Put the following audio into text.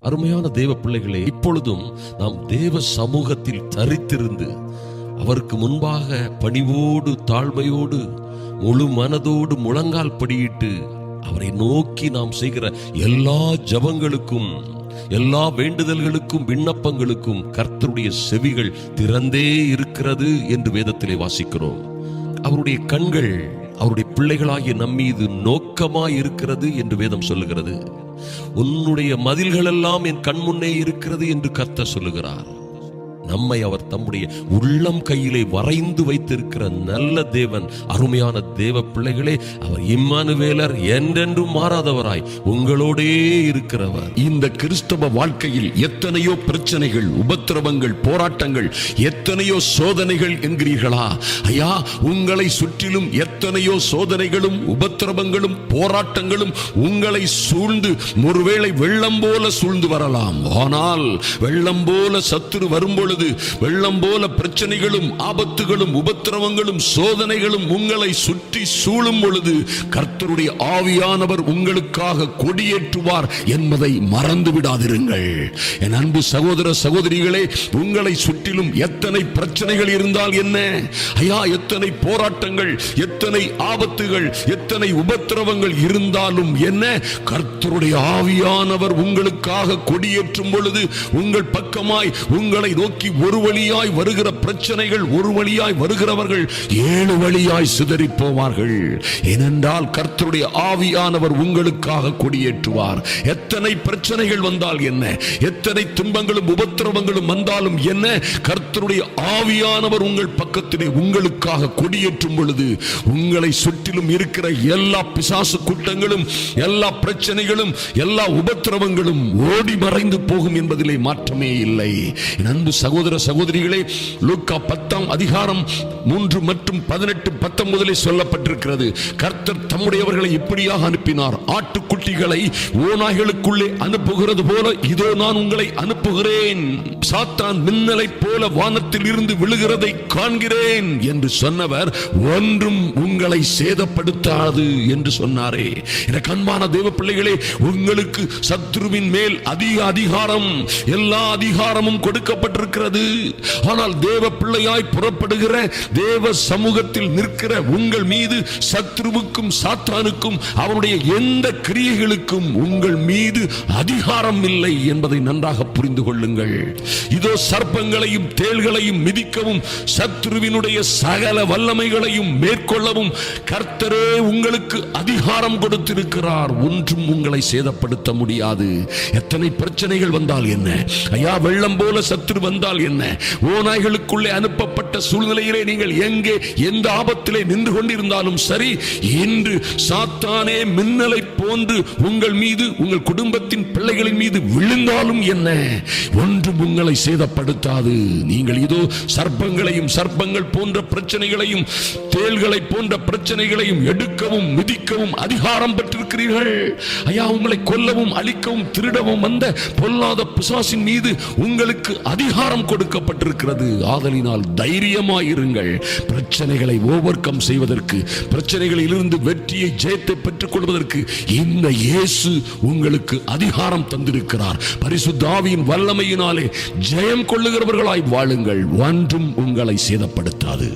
அருமையான தேவ பிள்ளைகளே, இப்பொழுதும் நாம் தேவ சமூகத்தில் தரித்திருந்து அவருக்கு முன்பாக பணிவோடு தாழ்மையோடு முழு மனதோடு முழங்கால் படியிட்டு அவரை நோக்கி நாம் செய்கிற எல்லா ஜெபங்களுக்கும் எல்லா வேண்டுதல்களுக்கும் விண்ணப்பங்களுக்கும் கர்த்தருடைய செவிகள் திறந்தே இருக்கிறது என்று வேதத்திலே வாசிக்கிறோம். அவருடைய கண்கள் அவருடைய பிள்ளைகளாகிய நம்மீது நோக்கமாய் இருக்கிறது என்று வேதம் சொல்லுகிறது. உன்னுடைய மதில்கள் எல்லாம் என் கண் முன்னே இருக்கிறது என்று கர்த்தர் சொல்லுகிறார். நம்மை அவர் தம்முடைய உள்ளம் கையிலே வரைந்து வைத்திருக்கிற நல்ல தேவன். அருமையான தேவ பிள்ளைகளே, அவர் இம்மானுவேலர், என்றென்றும் மாறாதவராய் உங்களோடே இருக்கிறவர். இந்த கிறிஸ்தவ வாழ்க்கையில் எத்தனையோ பிரச்சனைகள், உபத்திரவங்கள், போராட்டங்கள், எத்தனையோ சோதனைகள் என்கிறீர்களா? ஐயா, உங்களை சுற்றிலும் எத்தனையோ சோதனைகளும் உபத்திரவங்களும் போராட்டங்களும் உங்களை சூழ்ந்து ஒருவேளை வெள்ளம் போல சூழ்ந்து வரலாம். ஆனால் வெள்ளம் போல சத்துரு வரும்பொழுது, வெள்ளம் போல பிரச்சனைகளும் ஆபத்துகளும் உபத்திரவங்களும் சோதனைகளும் உங்களை சுற்றி சூழும் பொழுது கர்த்தருடைய ஆவியானவர் உங்களுக்காக கொடியேற்றுவார் என்பதை மறந்து விடாதிருங்கள். என் அன்பு சகோதர சகோதரிகளே, உங்களை சுற்றிலும் எத்தனை பிரச்சனைகள் இருந்தால் என்ன, ஐயா, எத்தனை போராட்டங்கள், எத்தனை ஆபத்துகள், எத்தனை உபத்திரவங்கள் இருந்தாலும் என்ன, கர்த்தருடைய ஆவியானவர் உங்களுக்காக கொடியேற்றும் பொழுது உங்கள் பக்கமாய் உங்களை நோக்கி ஒரு வழியாய் வருகிற பிரச்சனைகள், ஒரு வழியாய் வருகிறவர்கள் 7 வழியாய் சிதறி போவார்கள். ஏனென்றால் கர்த்தருடைய ஆவியானவர் உங்களுக்காக கொடியேற்றுவார். எத்தனை பிரச்சனைகள் வந்தால் என்ன, எத்தனை துன்பங்களும் உபத்திரவங்களும் வந்தாலும் என்ன, கர்த்தருடைய ஆவியானவர் உங்கள் பக்கத்திலே உங்களுக்காக கொடியேற்றும் பொழுது உங்களை சுற்றிலும் இருக்கிற எல்லா பிசாசு கூட்டங்களும், எல்லா பிரச்சனைகளும், எல்லா உபத்திரவங்களும் ஓடி மறைந்து போகும் என்பதிலே மாற்றமே இல்லை. அன்பு சகோதர சகோதரிகளே, லூக்கா 10ஆம் அதிகாரம் 3 மற்றும் 18, 19 சொல்லப்பட்டிருக்கிறது. கர்த்தர் தம்முடையவர்களை இப்படியாக அனுப்பினார்: ஆட்டுக்குட்டிகளை ஓநாய்களுக்குள்ளே அனுப்புகிறது போல இதோ நான் உங்களை அனுப்புகிறேன். சாத்தான் மின்னலை போல வானத்தில் இருந்து விழுகிறதை காண்கிறேன் என்று சொன்னவர் ஒன்றும் உங்களை சேதப்படுத்தாது என்று சொன்னாரே. எனக்கு அன்பான தேவ பிள்ளைகளே, உங்களுக்கு சத்ருவின் மேல் அதிக அதிகாரம், எல்லா அதிகாரமும் கொடுக்கப்பட்டிருக்கிறது. ஆனால் தேவ பிள்ளையாய் புறப்படுகிற தேவ சமூகத்தில் நிற்கிற உங்கள் மீது சத்ருவுக்கும் சாத்தானுக்கும் அவனுடைய எந்த கிரியைகளுக்கும் உங்கள் மீது அதிகாரம் இல்லை என்பதை நன்றாக புரிந்து கொள்ளுங்கள். இதோ சர்ப்பங்களையும் தேள்களையும் மிதிக்கவும் சத்ருவினுடைய சகல வல்லமைகளையும் மேற்கொள்ளவும் கர்த்தரே உங்களுக்கு அதிகாரம் கொடுத்திருக்கிறார். ஒன்றும் உங்களை சேதப்படுத்த முடியாது. எத்தனை பிரச்சனைகள் வந்தால் என்ன, ஐயா, வெள்ளம் போல சத்துரு வந்தால் என்ன, ஓநாய்களுக்குள்ளே அனுப்பப்பட்ட சூழ்நிலையிலே நீங்கள் எங்கே எந்த ஆபத்திலே நின்று கொண்டிருந்தாலும் சரி, இன்று சாத்தானே மின்னலை போன்று உங்கள் மீது, உங்கள் குடும்பத்தின் பிள்ளைகளின் மீது விழுந்தாலும் என்ன, ஒன்றும் உங்களை சேதப்படுத்தாது. நீங்கள் இதோ சர்ப்பங்களையும், சர்ப்பங்கள் போன்ற பிரச்சனைகளையும், தேள்களை போன்ற பிரச்சனைகளையும் எடுக்கவும் மிதிக்கவும் அதிகாரம் பெற்றிருக்கிறீர்கள். ஐயா, உங்களை கொல்லவும் அழிக்கவும் திருடவும் வந்த பொல்லாத பிசாசின் மீது உங்களுக்கு அதிகாரம் கொடுக்கப்பட்டிருக்கிறது. ஆதலினால் தைரியமாயிருங்கள். பிரச்சனைகளை ஓவர் கம் செய்வதற்கு, பிரச்சனைகளில் இருந்து வெற்றியை, ஜெயத்தை பெற்றுக் கொள்வதற்கு இந்த இயேசு உங்களுக்கு அதிகாரம் தந்திருக்கிறார். பரிசுத்த ஆவியின் வல்லமையினாலே ஜெயம் கொள்ளுகிறவர்களாய் வாழுங்கள். ஒன்றும் உங்களை சேதப்படுத்தாது.